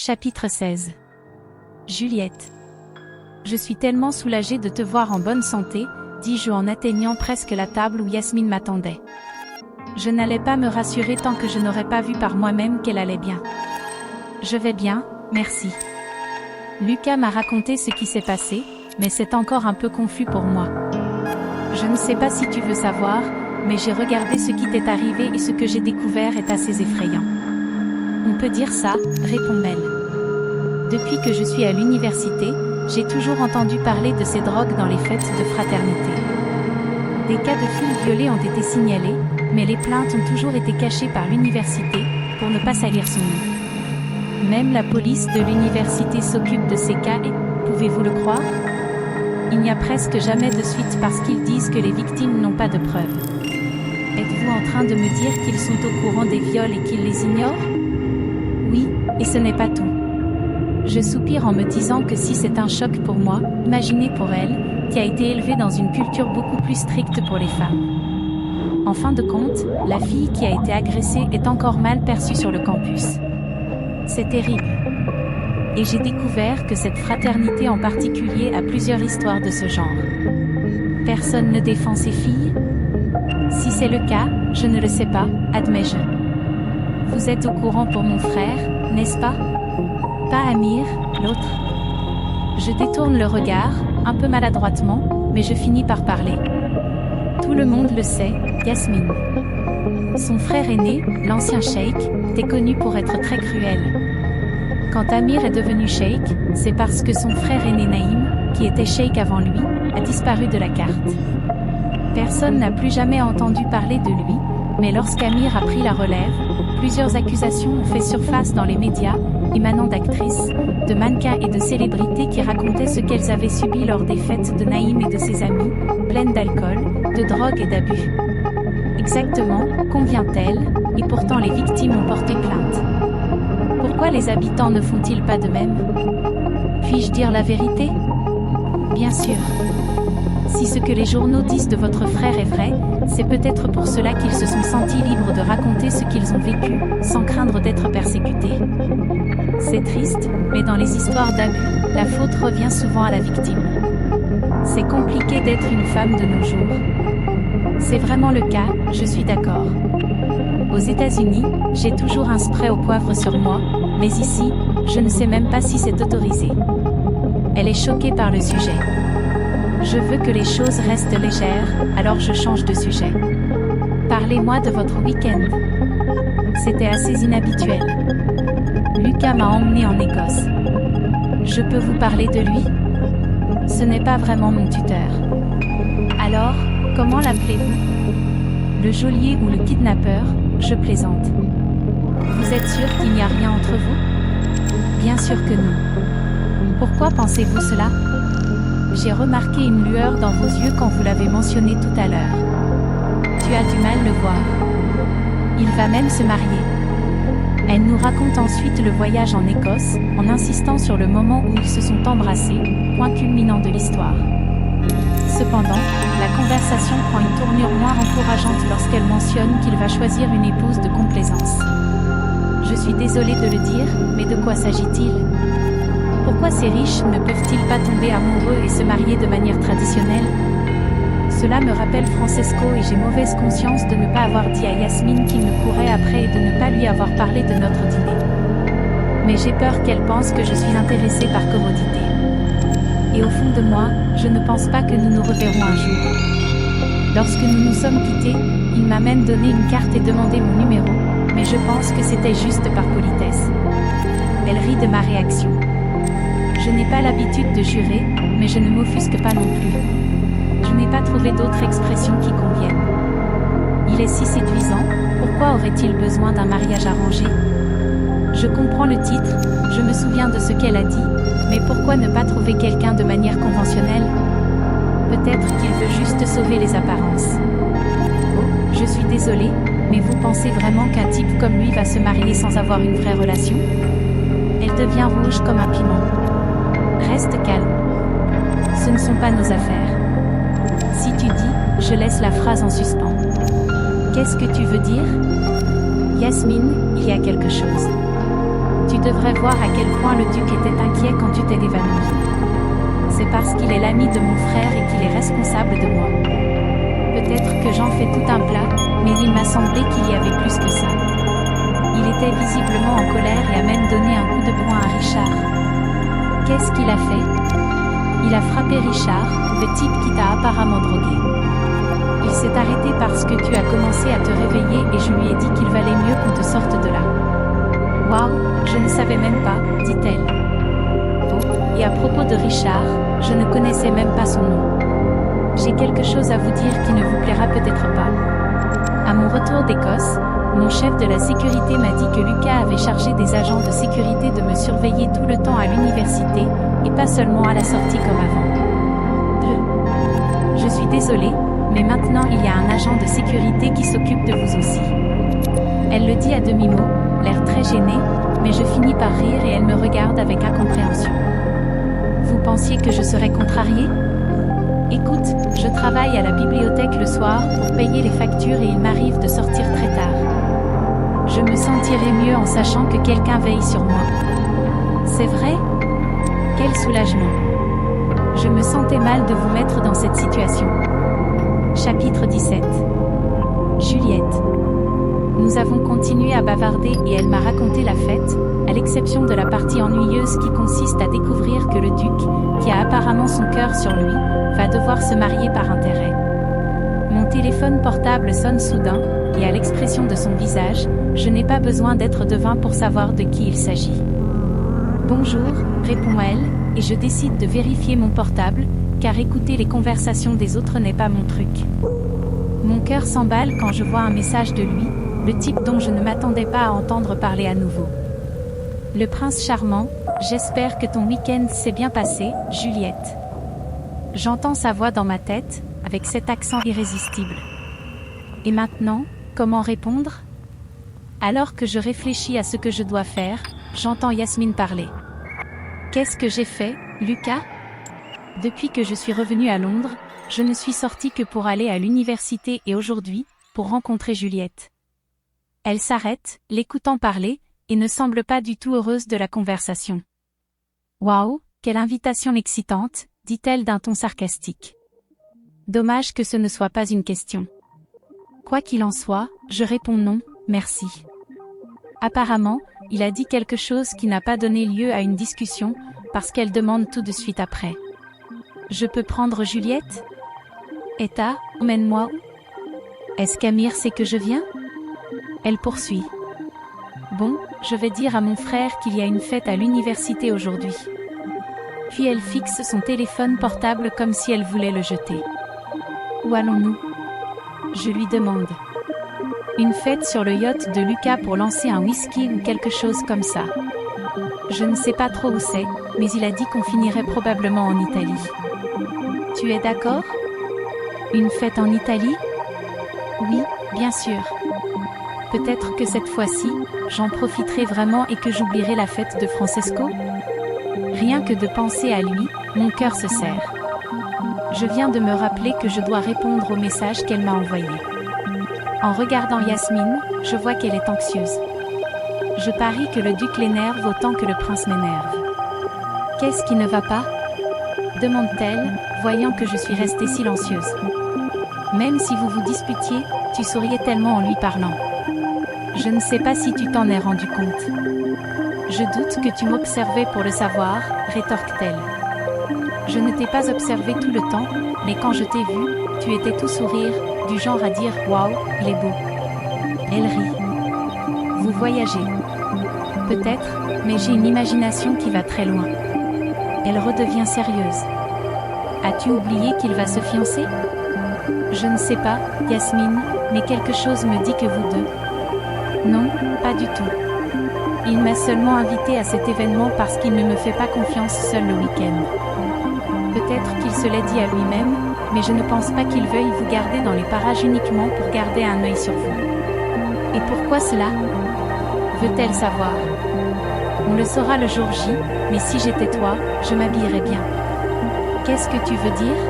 Chapitre 16. Juliette. Je suis tellement soulagée de te voir en bonne santé, dis-je en atteignant presque la table où Yasmine m'attendait. Je n'allais pas me rassurer tant que je n'aurais pas vu par moi-même qu'elle allait bien. Je vais bien, merci. Lucas m'a raconté ce qui s'est passé, mais c'est encore un peu confus pour moi. Je ne sais pas si tu veux savoir, mais j'ai regardé ce qui t'est arrivé et ce que j'ai découvert est assez effrayant. On peut dire ça, répond Mel. Depuis que je suis à l'université, j'ai toujours entendu parler de ces drogues dans les fêtes de fraternité. Des cas de filles violées ont été signalés, mais les plaintes ont toujours été cachées par l'université, pour ne pas salir son nom. Même la police de l'université s'occupe de ces cas et, pouvez-vous le croire? Il n'y a presque jamais de suite parce qu'ils disent que les victimes n'ont pas de preuves. Êtes-vous en train de me dire qu'ils sont au courant des viols et qu'ils les ignorent? Oui, et ce n'est pas tout. Je soupire en me disant que si c'est un choc pour moi, imaginez pour elle, qui a été élevée dans une culture beaucoup plus stricte pour les femmes. En fin de compte, la fille qui a été agressée est encore mal perçue sur le campus. C'est terrible. Et j'ai découvert que cette fraternité en particulier a plusieurs histoires de ce genre. Personne ne défend ses filles? Si c'est le cas, je ne le sais pas, admets-je. Vous êtes au courant pour mon frère, n'est-ce pas? Pas Amir, l'autre. Je détourne le regard, un peu maladroitement, mais je finis par parler. Tout le monde le sait, Yasmine. Son frère aîné, l'ancien cheikh, était connu pour être très cruel. Quand Amir est devenu cheikh, c'est parce que son frère aîné Naïm, qui était cheikh avant lui, a disparu de la carte. Personne n'a plus jamais entendu parler de lui, mais lorsqu'Amir a pris la relève, plusieurs accusations ont fait surface dans les médias, émanant d'actrices, de mannequins et de célébrités qui racontaient ce qu'elles avaient subi lors des fêtes de Naïm et de ses amis, pleines d'alcool, de drogue et d'abus. Exactement, convient-elle, et pourtant les victimes ont porté plainte. Pourquoi les habitants ne font-ils pas de même? Puis-je dire la vérité? Bien sûr. Si ce que les journaux disent de votre frère est vrai, c'est peut-être pour cela qu'ils se sont sentis libres de raconter ce qu'ils ont vécu, sans craindre d'être persécutés. C'est triste, mais dans les histoires d'abus, la faute revient souvent à la victime. C'est compliqué d'être une femme de nos jours. C'est vraiment le cas, je suis d'accord. Aux États-Unis, j'ai toujours un spray au poivre sur moi, mais ici, je ne sais même pas si c'est autorisé. Elle est choquée par le sujet. Je veux que les choses restent légères, alors je change de sujet. Parlez-moi de votre week-end. C'était assez inhabituel. Lucas m'a emmené en Écosse. Je peux vous parler de lui? Ce n'est pas vraiment mon tuteur. Alors, comment l'appelez-vous? Le geôlier ou le kidnappeur? Je plaisante. Vous êtes sûr qu'il n'y a rien entre vous? Bien sûr que non. Pourquoi pensez-vous cela? J'ai remarqué une lueur dans vos yeux quand vous l'avez mentionné tout à l'heure. Tu as du mal le voir. Il va même se marier. Elle nous raconte ensuite le voyage en Écosse, en insistant sur le moment où ils se sont embrassés, point culminant de l'histoire. Cependant, la conversation prend une tournure moins encourageante lorsqu'elle mentionne qu'il va choisir une épouse de complaisance. Je suis désolée de le dire, mais de quoi s'agit-il? Pourquoi ces riches ne peuvent-ils pas tomber amoureux et se marier de manière traditionnelle? Cela me rappelle Francesco et j'ai mauvaise conscience de ne pas avoir dit à Yasmine qu'il me courait après et de ne pas lui avoir parlé de notre dîner. Mais j'ai peur qu'elle pense que je suis intéressée par commodité. Et au fond de moi, je ne pense pas que nous nous reverrons un jour. Lorsque nous nous sommes quittés, il m'a même donné une carte et demandé mon numéro, mais je pense que c'était juste par politesse. Elle rit de ma réaction. Je n'ai pas l'habitude de jurer, mais je ne m'offusque pas non plus. Je n'ai pas trouvé d'autres expressions qui conviennent. Il est si séduisant, pourquoi aurait-il besoin d'un mariage arrangé? Je comprends le titre, je me souviens de ce qu'elle a dit, mais pourquoi ne pas trouver quelqu'un de manière conventionnelle? Peut-être qu'il veut juste sauver les apparences. Oh, je suis désolée, mais vous pensez vraiment qu'un type comme lui va se marier sans avoir une vraie relation? Elle devient rouge comme un piment. Reste calme. Ce ne sont pas nos affaires. Si tu dis, je laisse la phrase en suspens. Qu'est-ce que tu veux dire? Yasmine, il y a quelque chose. Tu devrais voir à quel point le duc était inquiet quand tu t'es évanoui. C'est parce qu'il est l'ami de mon frère et qu'il est responsable de moi. Peut-être que j'en fais tout un plat, mais il m'a semblé qu'il y avait plus que ça. Il était visiblement en colère et a même donné un coup de poing à Richard. Qu'est-ce qu'il a fait? Il a frappé Richard, le type qui t'a apparemment drogué. Il s'est arrêté parce que tu as commencé à te réveiller et je lui ai dit qu'il valait mieux qu'on te sorte de là. Waouh, je ne savais même pas, dit-elle. Oh, et à propos de Richard, je ne connaissais même pas son nom. J'ai quelque chose à vous dire qui ne vous plaira peut-être pas. À mon retour d'Écosse, mon chef de la sécurité m'a dit que Lucas avait chargé des agents de sécurité de me surveiller tout le temps à l'université, et pas seulement à la sortie comme avant. Je suis désolée, mais maintenant il y a un agent de sécurité qui s'occupe de vous aussi. Elle le dit à demi-mot, l'air très gêné, mais je finis par rire et elle me regarde avec incompréhension. Vous pensiez que je serais contrariée? Écoute, je travaille à la bibliothèque le soir pour payer les factures et il m'arrive de sortir très tard. Je me sentirais mieux en sachant que quelqu'un veille sur moi. C'est vrai? Quel soulagement. Je me sentais mal de vous mettre dans cette situation. Chapitre 17. Juliette. Nous avons continué à bavarder et elle m'a raconté la fête, à l'exception de la partie ennuyeuse qui consiste à découvrir que le duc, qui a apparemment son cœur sur lui, va devoir se marier par intérêt. Mon téléphone portable sonne soudain, et à l'expression de son visage, je n'ai pas besoin d'être devin pour savoir de qui il s'agit. Bonjour, répond-elle, et je décide de vérifier mon portable, car écouter les conversations des autres n'est pas mon truc. Mon cœur s'emballe quand je vois un message de lui, le type dont je ne m'attendais pas à entendre parler à nouveau. Le prince charmant, j'espère que ton week-end s'est bien passé, Juliette. J'entends sa voix dans ma tête, avec cet accent irrésistible. Et maintenant, comment répondre? Alors que je réfléchis à ce que je dois faire, j'entends Yasmine parler. Qu'est-ce que j'ai fait, Lucas? Depuis que je suis revenue à Londres, je ne suis sortie que pour aller à l'université et aujourd'hui, pour rencontrer Juliette. Elle s'arrête, l'écoutant parler, et ne semble pas du tout heureuse de la conversation. Waouh, quelle invitation excitante, dit-elle d'un ton sarcastique. Dommage que ce ne soit pas une question. Quoi qu'il en soit, je réponds non, merci. Apparemment, il a dit quelque chose qui n'a pas donné lieu à une discussion, parce qu'elle demande tout de suite après. Je peux prendre Juliette? Etta, emmène-moi où? Est-ce qu'Amir sait que je viens? Elle poursuit. Bon, je vais dire à mon frère qu'il y a une fête à l'université aujourd'hui. Puis elle fixe son téléphone portable comme si elle voulait le jeter. Où allons-nous? Je lui demande. Une fête sur le yacht de Lucas pour lancer un whisky ou quelque chose comme ça. Je ne sais pas trop où c'est, mais il a dit qu'on finirait probablement en Italie. Tu es d'accord? Une fête en Italie? Oui, bien sûr. Peut-être que cette fois-ci, j'en profiterai vraiment et que j'oublierai la fête de Francesco? Rien que de penser à lui, mon cœur se serre. Je viens de me rappeler que je dois répondre au message qu'elle m'a envoyé. En regardant Yasmine, je vois qu'elle est anxieuse. Je parie que le duc l'énerve autant que le prince m'énerve. Qu'est-ce qui ne va pas? Demande-t-elle, voyant que je suis restée silencieuse. Même si vous vous disputiez, tu souriais tellement en lui parlant. Je ne sais pas si tu t'en es rendu compte. Je doute que tu m'observais pour le savoir, rétorque-t-elle. Je ne t'ai pas observé tout le temps, mais quand je t'ai vu, tu étais tout sourire, du genre à dire « Waouh, il est beau ». Elle rit. Vous voyagez. Peut-être, mais j'ai une imagination qui va très loin. Elle redevient sérieuse. As-tu oublié qu'il va se fiancer? Je ne sais pas, Yasmine, mais quelque chose me dit que vous deux. Non, pas du tout. Il m'a seulement invitée à cet événement parce qu'il ne me fait pas confiance seul le week-end. Peut-être qu'il se l'est dit à lui-même, mais je ne pense pas qu'il veuille vous garder dans les parages uniquement pour garder un œil sur vous. Et pourquoi cela? Veut-elle savoir? On le saura le jour J, mais si j'étais toi, je m'habillerais bien. Qu'est-ce que tu veux dire?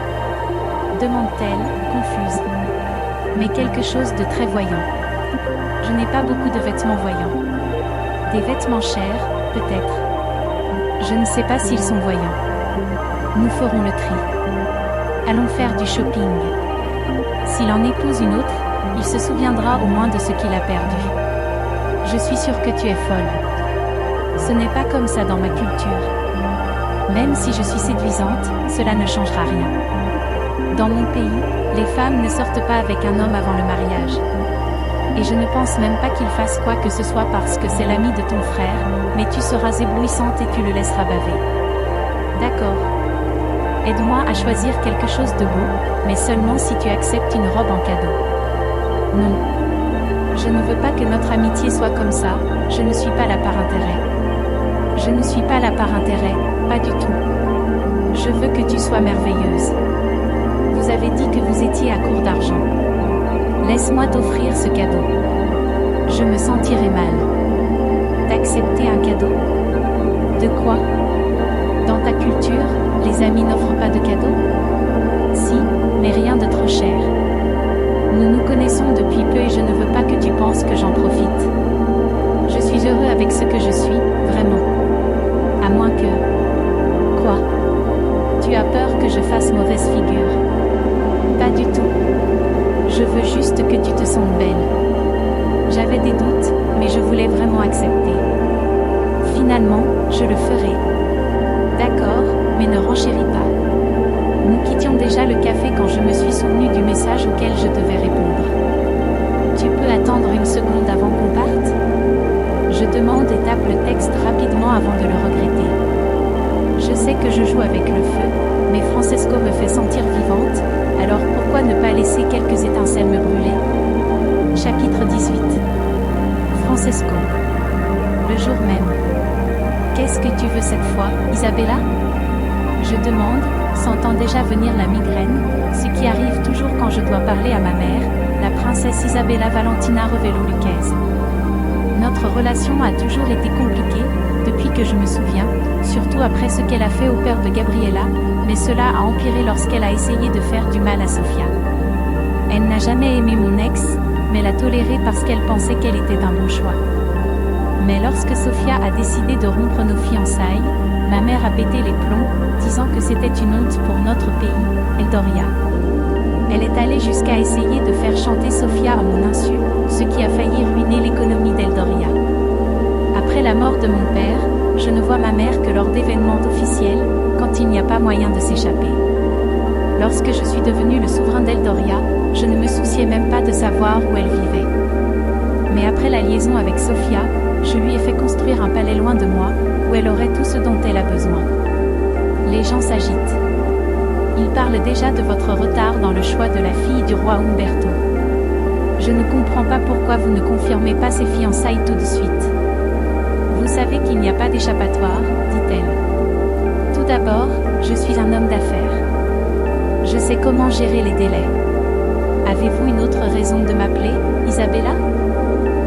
Demande-t-elle, confuse. Mais quelque chose de très voyant. Je n'ai pas beaucoup de vêtements voyants. Des vêtements chers, peut-être. Je ne sais pas s'ils sont voyants. Nous ferons le tri. Allons faire du shopping. S'il en épouse une autre, il se souviendra au moins de ce qu'il a perdu. Je suis sûre que tu es folle. Ce n'est pas comme ça dans ma culture. Même si je suis séduisante, cela ne changera rien. Dans mon pays, les femmes ne sortent pas avec un homme avant le mariage. Et je ne pense même pas qu'il fasse quoi que ce soit parce que c'est l'ami de ton frère, mais tu seras éblouissante et tu le laisseras baver. D'accord. Aide-moi à choisir quelque chose de beau, mais seulement si tu acceptes une robe en cadeau. Non. Je ne veux pas que notre amitié soit comme ça, je ne suis pas là par intérêt. Je ne suis pas là par intérêt, pas du tout. Je veux que tu sois merveilleuse. Vous avez dit que vous étiez à court d'argent. Laisse-moi t'offrir ce cadeau. Je me sentirai mal. D'accepter un cadeau? De quoi? Dans ta culture, les amis n'offrent pas de cadeaux? Si, mais rien de trop cher. Nous nous connaissons depuis peu et je ne veux pas que tu penses que j'en profite. Je suis heureux avec ce que je suis, vraiment. À moins que... Quoi? Tu as peur que je fasse mauvaise figure? Pas du tout. Je veux juste que tu te sentes belle. J'avais des doutes, mais je voulais vraiment accepter. Finalement, je le ferai. D'accord, mais ne renchéris pas. Nous quittions déjà le café quand je me suis souvenu du message auquel je devais répondre. Tu peux attendre une seconde avant qu'on parte? Je demande et tape le texte rapidement avant de le regretter. Je sais que je joue avec le feu, mais Francesco me fait sentir vivante, alors pourquoi ne pas laisser quelques étincelles me brûler? Chapitre 18. Francesco. Le jour même. Qu'est-ce que tu veux cette fois, Isabella? Je demande, sentant déjà venir la migraine, ce qui arrive toujours quand je dois parler à ma mère, la princesse Isabella Valentina Revello Lucchese. Notre relation a toujours été compliquée, depuis que je me souviens, surtout après ce qu'elle a fait au père de Gabriella, mais cela a empiré lorsqu'elle a essayé de faire du mal à Sofia. Elle n'a jamais aimé mon ex, mais l'a toléré parce qu'elle pensait qu'elle était un bon choix. Mais lorsque Sofia a décidé de rompre nos fiançailles, ma mère a pété les plombs, disant que c'était une honte pour notre pays, Eldoria. Elle est allée jusqu'à essayer de faire chanter Sofia à mon insu, ce qui a failli ruiner l'économie d'Eldoria. Après la mort de mon père, je ne vois ma mère que lors d'événements officiels, quand il n'y a pas moyen de s'échapper. Lorsque je suis devenu le souverain d'Eldoria, je ne me souciais même pas de savoir où elle vivait. Mais après la liaison avec Sofia, je lui ai fait construire un palais loin de moi, où elle aurait tout ce dont elle a besoin. Les gens s'agitent. Ils parlent déjà de votre retard dans le choix de la fille du roi Umberto. Je ne comprends pas pourquoi vous ne confirmez pas ces fiançailles tout de suite. Vous savez qu'il n'y a pas d'échappatoire, dit-elle. Tout d'abord, je suis un homme d'affaires. Je sais comment gérer les délais. Avez-vous une autre raison de m'appeler, Isabella?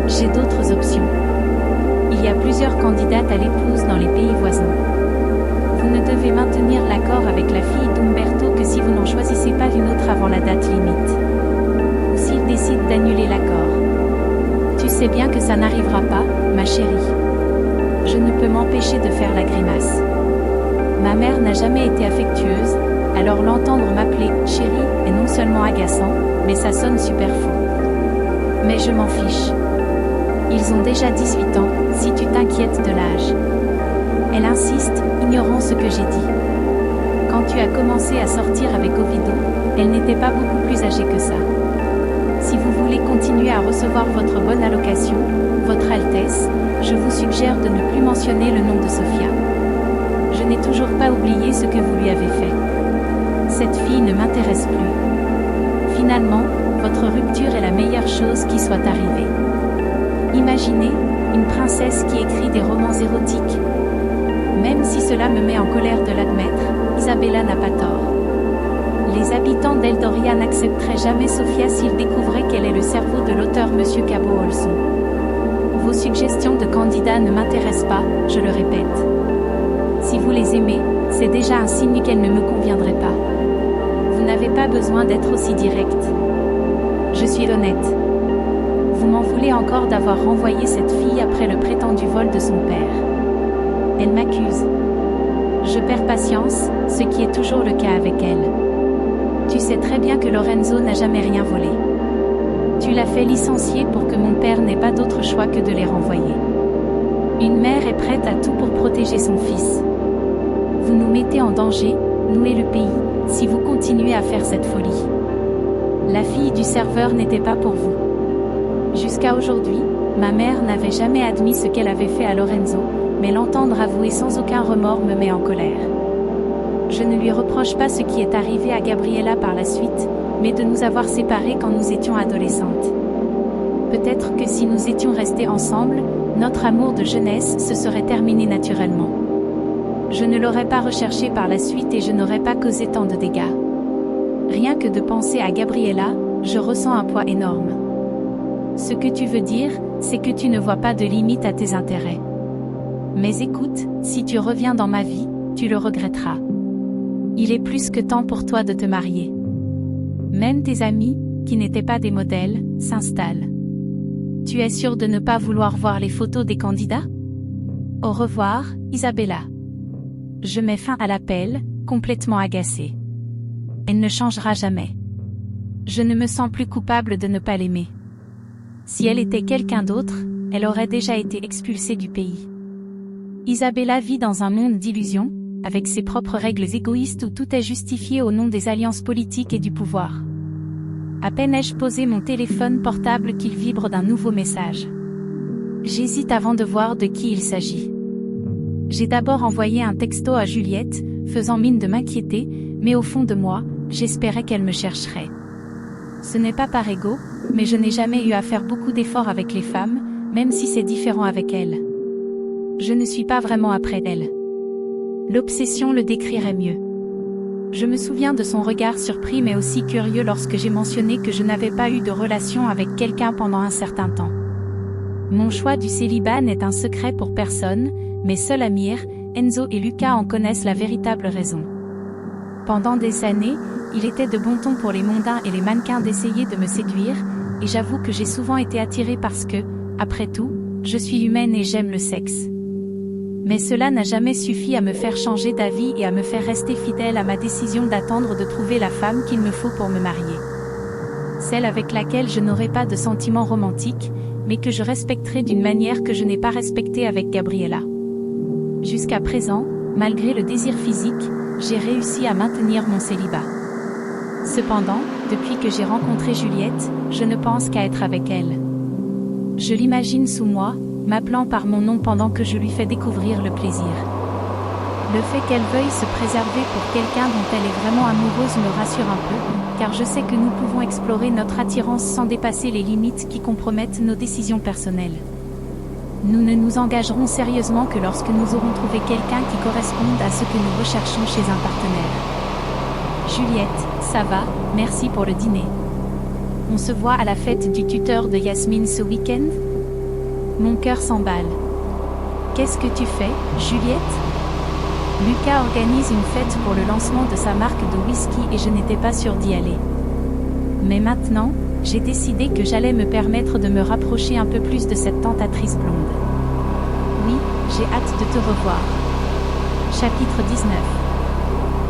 J'ai d'autres options. Il y a plusieurs candidates à l'épouse dans les pays voisins. Vous ne devez maintenir l'accord avec la fille d'Umberto que si vous n'en choisissez pas une autre avant la date limite. Ou s'il décide d'annuler l'accord. Tu sais bien que ça n'arrivera pas, ma chérie. Je ne peux m'empêcher de faire la grimace. Ma mère n'a jamais été affectueuse, alors l'entendre m'appeler « chérie » est non seulement agaçant, mais ça sonne super faux. Mais je m'en fiche. Ils ont déjà 18 ans, si tu t'inquiètes de l'âge. Elle insiste, ignorant ce que j'ai dit. Quand tu as commencé à sortir avec Ovido, elle n'était pas beaucoup plus âgée que ça. Si vous voulez continuer à recevoir votre bonne allocation, Votre Altesse, je vous suggère de ne plus mentionner le nom de Sofia. Je n'ai toujours pas oublié ce que vous lui avez fait. Cette fille ne m'intéresse plus. Finalement, votre rupture est la meilleure chose qui soit arrivée. Imaginez, une princesse qui écrit des romans érotiques. Même si cela me met en colère de l'admettre, Isabella n'a pas tort. Les habitants d'Eldoria n'accepteraient jamais Sofia s'ils découvraient qu'elle est le cerveau de l'auteur Monsieur Cabo Olson. Vos suggestions de candidats ne m'intéressent pas, je le répète. Si vous les aimez, c'est déjà un signe qu'elles ne me conviendraient pas. Vous n'avez pas besoin d'être aussi direct. Je suis honnête. Vous m'en voulez encore d'avoir renvoyé cette fille après le prétendu vol de son père. Elle m'accuse. Je perds patience, ce qui est toujours le cas avec elle. Tu sais très bien que Lorenzo n'a jamais rien volé. Tu l'as fait licencier pour que mon père n'ait pas d'autre choix que de les renvoyer. Une mère est prête à tout pour protéger son fils. Vous nous mettez en danger, nous et le pays, si vous continuez à faire cette folie. La fille du serveur n'était pas pour vous. Jusqu'à aujourd'hui, ma mère n'avait jamais admis ce qu'elle avait fait à Lorenzo, mais l'entendre avouer sans aucun remords me met en colère. Je ne lui reproche pas ce qui est arrivé à Gabriela par la suite, mais de nous avoir séparés quand nous étions adolescentes. Peut-être que si nous étions restés ensemble, notre amour de jeunesse se serait terminé naturellement. Je ne l'aurais pas recherché par la suite et je n'aurais pas causé tant de dégâts. Rien que de penser à Gabriela, je ressens un poids énorme. Ce que tu veux dire, c'est que tu ne vois pas de limite à tes intérêts. Mais écoute, si tu reviens dans ma vie, tu le regretteras. Il est plus que temps pour toi de te marier. Même tes amis, qui n'étaient pas des modèles, s'installent. Tu es sûre de ne pas vouloir voir les photos des candidats? Au revoir, Isabella. Je mets fin à l'appel, complètement agacée. Elle ne changera jamais. Je ne me sens plus coupable de ne pas l'aimer. Si elle était quelqu'un d'autre, elle aurait déjà été expulsée du pays. Isabella vit dans un monde d'illusions, avec ses propres règles égoïstes où tout est justifié au nom des alliances politiques et du pouvoir. À peine ai-je posé mon téléphone portable qu'il vibre d'un nouveau message. J'hésite avant de voir de qui il s'agit. J'ai d'abord envoyé un texto à Juliette, faisant mine de m'inquiéter, mais au fond de moi, j'espérais qu'elle me chercherait. Ce n'est pas par ego, mais je n'ai jamais eu à faire beaucoup d'efforts avec les femmes, même si c'est différent avec elles. Je ne suis pas vraiment après elle. L'obsession le décrirait mieux. Je me souviens de son regard surpris mais aussi curieux lorsque j'ai mentionné que je n'avais pas eu de relation avec quelqu'un pendant un certain temps. Mon choix du célibat n'est un secret pour personne, mais seul Amir, Enzo et Lucas en connaissent la véritable raison. Pendant des années, il était de bon ton pour les mondains et les mannequins d'essayer de me séduire, et j'avoue que j'ai souvent été attirée parce que, après tout, je suis humaine et j'aime le sexe. Mais cela n'a jamais suffi à me faire changer d'avis et à me faire rester fidèle à ma décision d'attendre de trouver la femme qu'il me faut pour me marier. Celle avec laquelle je n'aurai pas de sentiments romantiques, mais que je respecterai d'une manière que je n'ai pas respectée avec Gabriela. Jusqu'à présent, malgré le désir physique, j'ai réussi à maintenir mon célibat. Cependant, depuis que j'ai rencontré Juliette, je ne pense qu'à être avec elle. Je l'imagine sous moi, m'appelant par mon nom pendant que je lui fais découvrir le plaisir. Le fait qu'elle veuille se préserver pour quelqu'un dont elle est vraiment amoureuse me rassure un peu, car je sais que nous pouvons explorer notre attirance sans dépasser les limites qui compromettent nos décisions personnelles. Nous ne nous engagerons sérieusement que lorsque nous aurons trouvé quelqu'un qui corresponde à ce que nous recherchons chez un partenaire. Juliette, ça va, merci pour le dîner. On se voit à la fête du tuteur de Yasmine ce week-end? Mon cœur s'emballe. Qu'est-ce que tu fais, Juliette? Lucas organise une fête pour le lancement de sa marque de whisky et je n'étais pas sûre d'y aller. Mais maintenant, j'ai décidé que j'allais me permettre de me rapprocher un peu plus de cette tentatrice blonde. Oui, j'ai hâte de te revoir. Chapitre 19.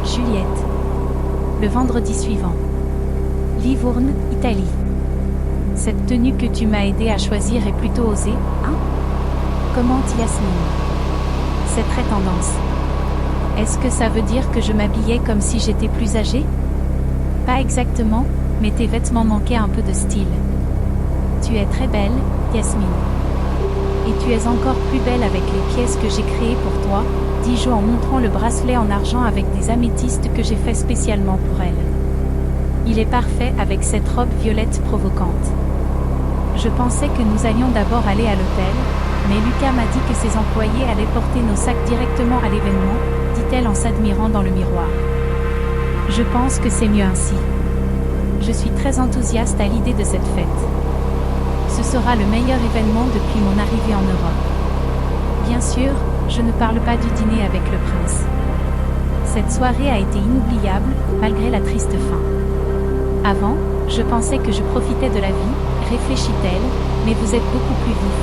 Juliette. Le vendredi suivant. Livourne, Italie. Cette tenue que tu m'as aidé à choisir est plutôt osée, hein? Commente Yasmine. C'est très tendance. Est-ce que ça veut dire que je m'habillais comme si j'étais plus âgée? Pas exactement, mais tes vêtements manquaient un peu de style. Tu es très belle, Yasmine. Et tu es encore plus belle avec les pièces que j'ai créées pour toi, dit Jo en montrant le bracelet en argent avec des améthystes que j'ai fait spécialement pour elle. Il est parfait avec cette robe violette provocante. Je pensais que nous allions d'abord aller à l'hôtel, mais Lucas m'a dit que ses employés allaient porter nos sacs directement à l'événement, dit-elle en s'admirant dans le miroir. Je pense que c'est mieux ainsi. Je suis très enthousiaste à l'idée de cette fête. Ce sera le meilleur événement depuis mon arrivée en Europe. Bien sûr, je ne parle pas du dîner avec le prince. Cette soirée a été inoubliable, malgré la triste fin. Avant, je pensais que je profitais de la vie, réfléchit-elle, mais vous êtes beaucoup plus vif.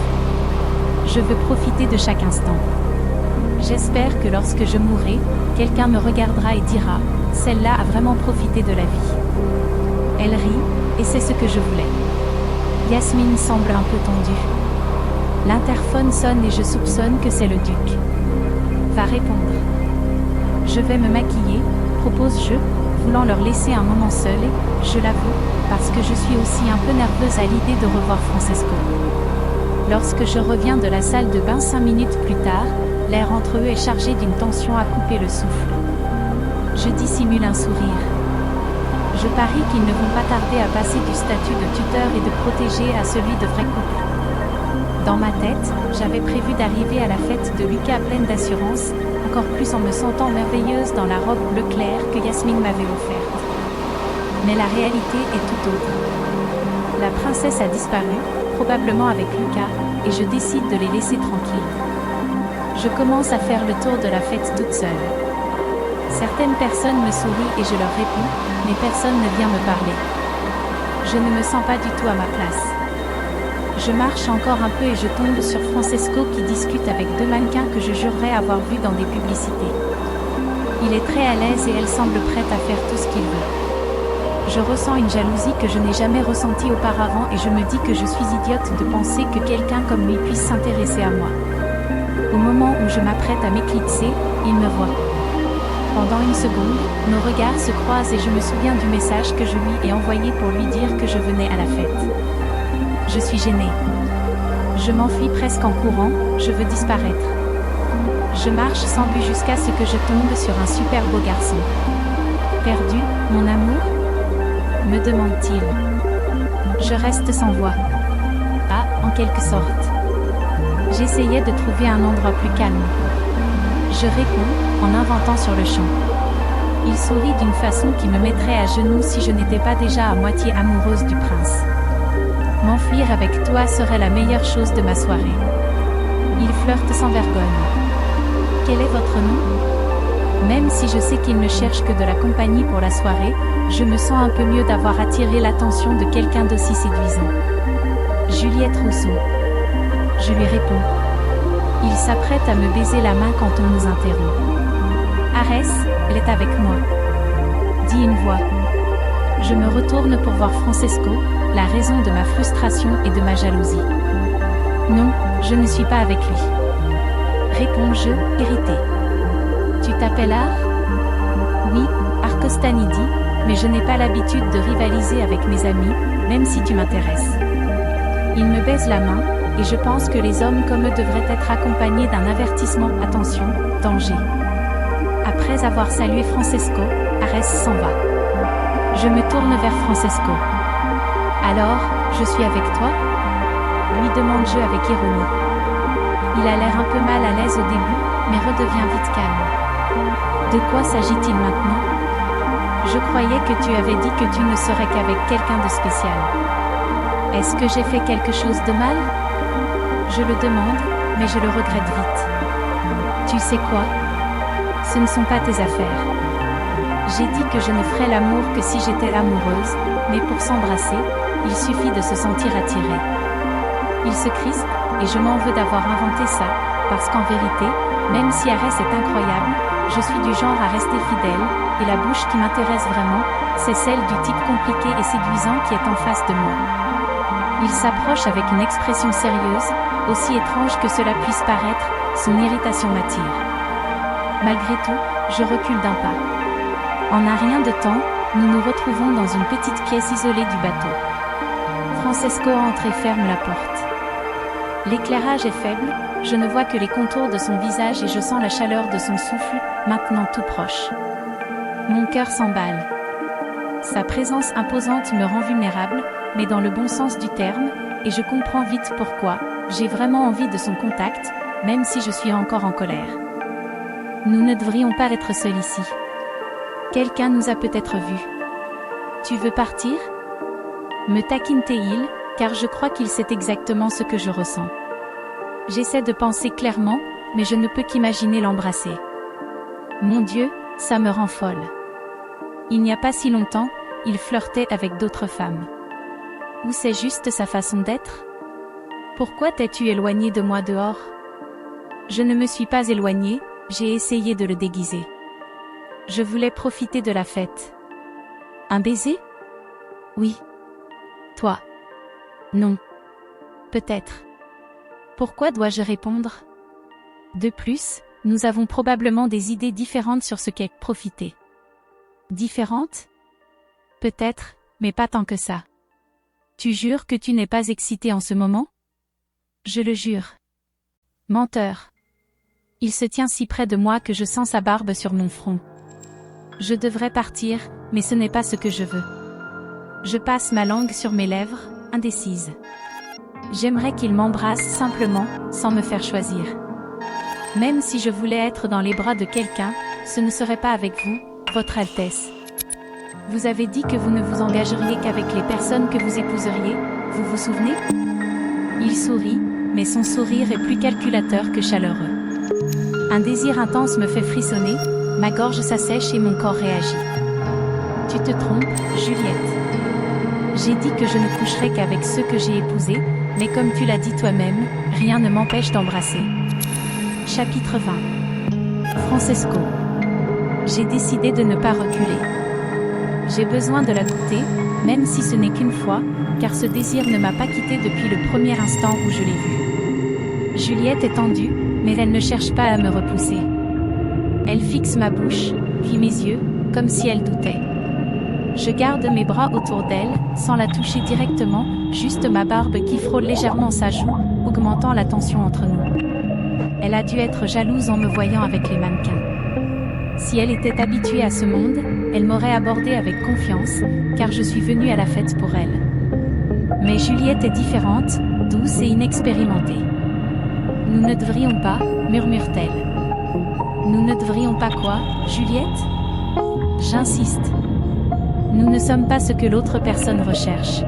Je veux profiter de chaque instant. J'espère que lorsque je mourrai, quelqu'un me regardera et dira « Celle-là a vraiment profité de la vie ». Elle rit, et c'est ce que je voulais. Yasmine semble un peu tendue. L'interphone sonne et je soupçonne que c'est le duc. Va répondre. Je vais me maquiller, propose-je, voulant leur laisser un moment seul et, je l'avoue, parce que je suis aussi un peu nerveuse à l'idée de revoir Francesco. Lorsque je reviens de la salle de bain 5 minutes plus tard, l'air entre eux est chargé d'une tension à couper le souffle. Je dissimule un sourire. Je parie qu'ils ne vont pas tarder à passer du statut de tuteur et de protégé à celui de vrai couple. Dans ma tête, j'avais prévu d'arriver à la fête de Lucas pleine d'assurance, encore plus en me sentant merveilleuse dans la robe bleu clair que Yasmine m'avait offerte. Mais la réalité est tout autre. La princesse a disparu, probablement avec Lucas, et je décide de les laisser tranquilles. Je commence à faire le tour de la fête toute seule. Certaines personnes me sourient et je leur réponds, mais personne ne vient me parler. Je ne me sens pas du tout à ma place. Je marche encore un peu et je tombe sur Francesco qui discute avec 2 mannequins que je jurerais avoir vus dans des publicités. Il est très à l'aise et elle semble prête à faire tout ce qu'il veut. Je ressens une jalousie que je n'ai jamais ressentie auparavant et je me dis que je suis idiote de penser que quelqu'un comme lui puisse s'intéresser à moi. Au moment où je m'apprête à m'éclipser, il me voit. Pendant une seconde, nos regards se croisent et je me souviens du message que je lui ai envoyé pour lui dire que je venais à la fête. Je suis gênée. Je m'enfuis presque en courant, je veux disparaître. Je marche sans but jusqu'à ce que je tombe sur un super beau garçon. Perdu, mon amour ? Me demande-t-il. Je reste sans voix. Ah, en quelque sorte. J'essayais de trouver un endroit plus calme. Je réponds, en inventant sur le champ. Il sourit d'une façon qui me mettrait à genoux si je n'étais pas déjà à moitié amoureuse du prince. M'enfuir avec toi serait la meilleure chose de ma soirée. Il flirte sans vergogne. Quel est votre nom ? Même si je sais qu'il ne cherche que de la compagnie pour la soirée, je me sens un peu mieux d'avoir attiré l'attention de quelqu'un d'aussi séduisant. Juliette Rousseau. Je lui réponds. Il s'apprête à me baiser la main quand on nous interrompt. Arès, elle est avec moi. Dit une voix. Je me retourne pour voir Francesco, la raison de ma frustration et de ma jalousie. Non, je ne suis pas avec lui. Réponds-je, irritée. Tu t'appelles Ar ? Oui, Arcostanidi, mais je n'ai pas l'habitude de rivaliser avec mes amis, même si tu m'intéresses. Il me baise la main, et je pense que les hommes comme eux devraient être accompagnés d'un avertissement « Attention, danger ». Après avoir salué Francesco, Arès s'en va. Je me tourne vers Francesco. Alors, je suis avec toi ? Lui demande-je avec ironie. Il a l'air un peu mal à l'aise au début, mais redevient vite calme. De quoi s'agit-il maintenant ? Je croyais que tu avais dit que tu ne serais qu'avec quelqu'un de spécial. Est-ce que j'ai fait quelque chose de mal ? Je le demande, mais je le regrette vite. Tu sais quoi ? Ce ne sont pas tes affaires. J'ai dit que je ne ferais l'amour que si j'étais amoureuse, mais pour s'embrasser, il suffit de se sentir attiré. Il se crispe, et je m'en veux d'avoir inventé ça, parce qu'en vérité, même si Arès est incroyable, je suis du genre à rester fidèle, et la bouche qui m'intéresse vraiment, c'est celle du type compliqué et séduisant qui est en face de moi. Il s'approche avec une expression sérieuse, aussi étrange que cela puisse paraître, son irritation m'attire. Malgré tout, je recule d'un pas. En un rien de temps, nous nous retrouvons dans une petite pièce isolée du bateau. Francesco entre et ferme la porte. L'éclairage est faible, je ne vois que les contours de son visage et je sens la chaleur de son souffle, maintenant tout proche. Mon cœur s'emballe. Sa présence imposante me rend vulnérable, mais dans le bon sens du terme, et je comprends vite pourquoi, j'ai vraiment envie de son contact, même si je suis encore en colère. Nous ne devrions pas être seuls ici. Quelqu'un nous a peut-être vus. Tu veux partir ? Me taquine-t-il, car je crois qu'il sait exactement ce que je ressens. J'essaie de penser clairement, mais je ne peux qu'imaginer l'embrasser. Mon Dieu, ça me rend folle. Il n'y a pas si longtemps, il flirtait avec d'autres femmes. Ou c'est juste sa façon d'être ? Pourquoi t'es-tu éloigné de moi dehors ? Je ne me suis pas éloignée, j'ai essayé de le déguiser. Je voulais profiter de la fête. Un baiser? Oui. Toi? Non. Peut-être. Pourquoi dois-je répondre? De plus, nous avons probablement des idées différentes sur ce qu'est profiter. Différentes? Peut-être, mais pas tant que ça. Tu jures que tu n'es pas excité en ce moment? Je le jure. Menteur. Il se tient si près de moi que je sens sa barbe sur mon front. Je devrais partir, mais ce n'est pas ce que je veux. Je passe ma langue sur mes lèvres, indécise. J'aimerais qu'il m'embrasse simplement, sans me faire choisir. Même si je voulais être dans les bras de quelqu'un, ce ne serait pas avec vous, Votre Altesse. Vous avez dit que vous ne vous engageriez qu'avec les personnes que vous épouseriez, vous vous souvenez? Il sourit, mais son sourire est plus calculateur que chaleureux. Un désir intense me fait frissonner, ma gorge s'assèche et mon corps réagit. Tu te trompes, Juliette. J'ai dit que je ne coucherais qu'avec ceux que j'ai épousés, mais comme tu l'as dit toi-même, rien ne m'empêche d'embrasser. Chapitre 20. Francesco. J'ai décidé de ne pas reculer. J'ai besoin de la goûter, même si ce n'est qu'une fois, car ce désir ne m'a pas quitté depuis le premier instant où je l'ai vue. Juliette est tendue, mais elle ne cherche pas à me repousser. Elle fixe ma bouche, puis mes yeux, comme si elle doutait. Je garde mes bras autour d'elle, sans la toucher directement, juste ma barbe qui frôle légèrement sa joue, augmentant la tension entre nous. Elle a dû être jalouse en me voyant avec les mannequins. Si elle était habituée à ce monde, elle m'aurait abordé avec confiance, car je suis venue à la fête pour elle. Mais Juliette est différente, douce et inexpérimentée. Nous ne devrions pas, murmure-t-elle. Nous ne devrions pas quoi, Juliette? J'insiste. Nous ne sommes pas ce que l'autre personne recherche.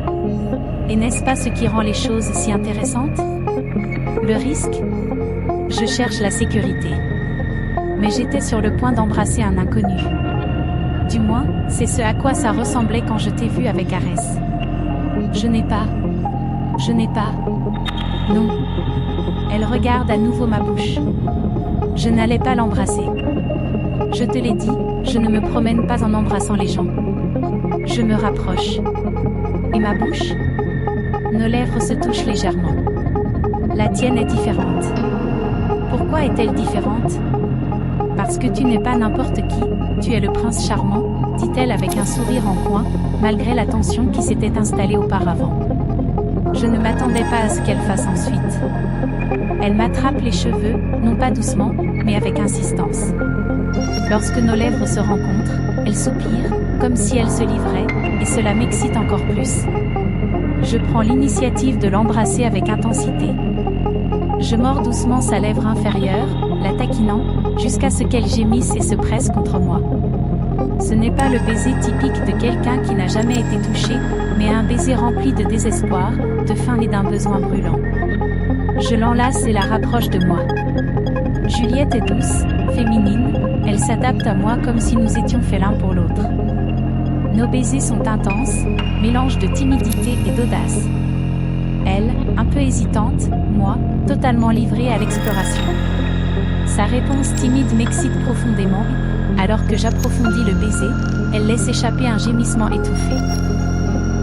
Et n'est-ce pas ce qui rend les choses si intéressantes? Le risque? Je cherche la sécurité. Mais j'étais sur le point d'embrasser un inconnu. Du moins, c'est ce à quoi ça ressemblait quand je t'ai vu avec Arès. Je n'ai pas. Non. Elle regarde à nouveau ma bouche. Je n'allais pas l'embrasser. Je te l'ai dit, je ne me promène pas en embrassant les gens. Je me rapproche. Et ma bouche? Nos lèvres se touchent légèrement. La tienne est différente. Pourquoi est-elle différente? Parce que tu n'es pas n'importe qui, tu es le prince charmant, dit-elle avec un sourire en coin, malgré la tension qui s'était installée auparavant. Je ne m'attendais pas à ce qu'elle fasse ensuite. Elle m'attrape les cheveux, non pas doucement, mais avec insistance. Lorsque nos lèvres se rencontrent, elle soupire, comme si elle se livrait, et cela m'excite encore plus. Je prends l'initiative de l'embrasser avec intensité. Je mords doucement sa lèvre inférieure, la taquinant, jusqu'à ce qu'elle gémisse et se presse contre moi. Ce n'est pas le baiser typique de quelqu'un qui n'a jamais été touché, mais un baiser rempli de désespoir, de faim et d'un besoin brûlant. Je l'enlace et la rapproche de moi. Juliette est douce, féminine, elle s'adapte à moi comme si nous étions faits l'un pour l'autre. Nos baisers sont intenses, mélange de timidité et d'audace. Elle, un peu hésitante, moi, totalement livrée à l'exploration. Sa réponse timide m'excite profondément, alors que j'approfondis le baiser, elle laisse échapper un gémissement étouffé.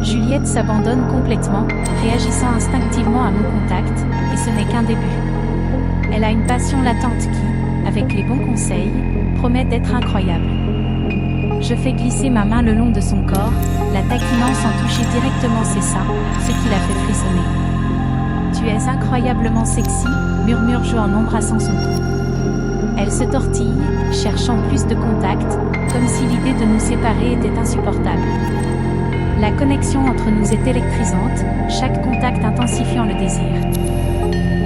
Juliette s'abandonne complètement, réagissant instinctivement à mon contact, et ce n'est qu'un début. Elle a une passion latente qui, avec les bons conseils, promet d'être incroyable. Je fais glisser ma main le long de son corps, la taquinant sans toucher directement ses seins, ce qui la fait frissonner. Tu es incroyablement sexy, murmure-je en embrassant son cou. Elle se tortille, cherchant plus de contact, comme si l'idée de nous séparer était insupportable. La connexion entre nous est électrisante, chaque contact intensifiant le désir.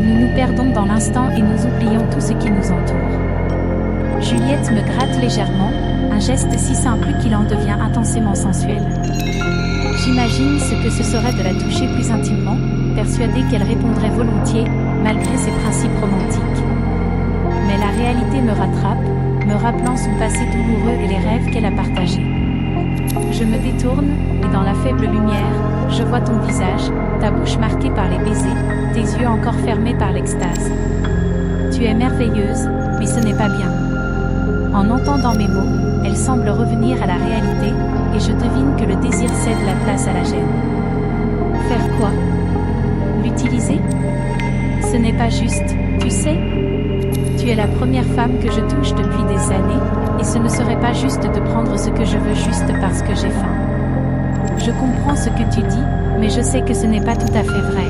Nous nous perdons dans l'instant et nous oublions tout ce qui nous entoure. Juliette me gratte légèrement, un geste si simple qu'il en devient intensément sensuel. J'imagine ce que ce serait de la toucher plus intimement, persuadée qu'elle répondrait volontiers, malgré ses principes romantiques. Mais la réalité me rattrape, me rappelant son passé douloureux et les rêves qu'elle a partagés. Je me détourne, et dans la faible lumière, je vois ton visage, ta bouche marquée par les baisers, tes yeux encore fermés par l'extase. Tu Tu es merveilleuse, mais ce n'est pas bien. En entendant mes mots, elle semble revenir à la réalité, et je devine que le désir cède la place à la gêne. Faire quoi? L'utiliser? Ce n'est pas juste, tu sais. Tu es la première femme que je touche depuis des années, et ce ne serait pas juste de prendre ce que je veux juste parce que j'ai faim. Je comprends ce que tu dis, mais je sais que ce n'est pas tout à fait vrai.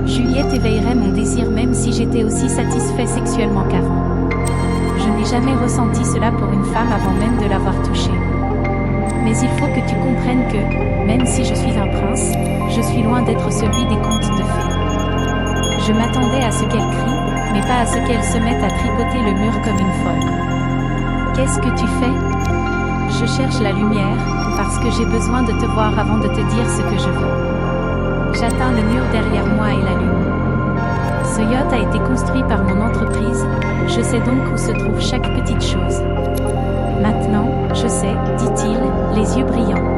Juliette éveillerait mon désir même si j'étais aussi satisfait sexuellement qu'avant. Je n'ai jamais ressenti cela pour une femme avant même de l'avoir touchée. Mais il faut que tu comprennes que, même si je suis un prince, je suis loin d'être celui des contes de fées. Je m'attendais à ce qu'elle crie, mais pas à ce qu'elle se mette à tripoter le mur comme une folle. Qu'est-ce que tu fais? Je cherche la lumière, parce que j'ai besoin de te voir avant de te dire ce que je veux. J'atteins le mur derrière moi et l'allume. Ce yacht a été construit par mon entreprise, je sais donc où se trouve chaque petite chose. Maintenant, je sais, dit-il, les yeux brillants.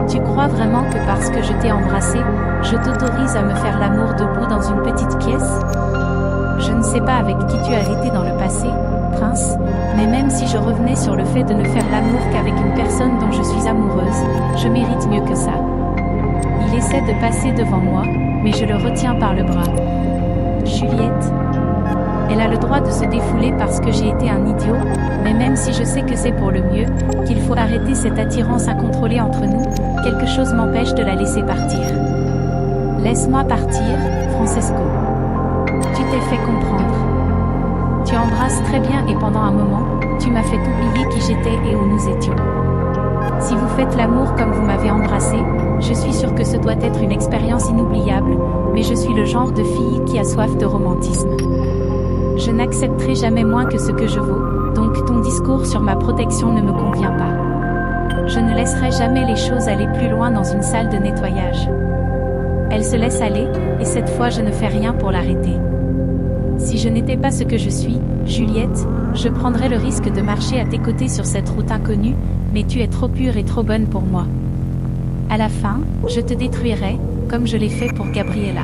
Tu crois vraiment que parce que je t'ai embrassé, je t'autorise à me faire l'amour debout dans une petite pièce? Je ne sais pas avec qui tu as été dans le passé, prince, mais même si je revenais sur le fait de ne faire l'amour qu'avec une personne dont je suis amoureuse, je mérite mieux que ça. Il essaie de passer devant moi, mais je le retiens par le bras. Juliette. Elle a le droit de se défouler parce que j'ai été un idiot, mais même si je sais que c'est pour le mieux, qu'il faut arrêter cette attirance incontrôlée entre nous, quelque chose m'empêche de la laisser partir. Laisse-moi partir, Francesco. Tu t'es fait comprendre. Tu embrasses très bien et pendant un moment, tu m'as fait oublier qui j'étais et où nous étions. Si vous faites l'amour comme vous m'avez embrassé, je suis sûre que ce doit être une expérience inoubliable, mais je suis le genre de fille qui a soif de romantisme. Je n'accepterai jamais moins que ce que je vaux, donc ton discours sur ma protection ne me convient pas. Je ne laisserai jamais les choses aller plus loin dans une salle de nettoyage. Elle se laisse aller, et cette fois je ne fais rien pour l'arrêter. Si je n'étais pas ce que je suis, Juliette, je prendrais le risque de marcher à tes côtés sur cette route inconnue, mais tu es trop pure et trop bonne pour moi. À la fin, je te détruirai, comme je l'ai fait pour Gabriella.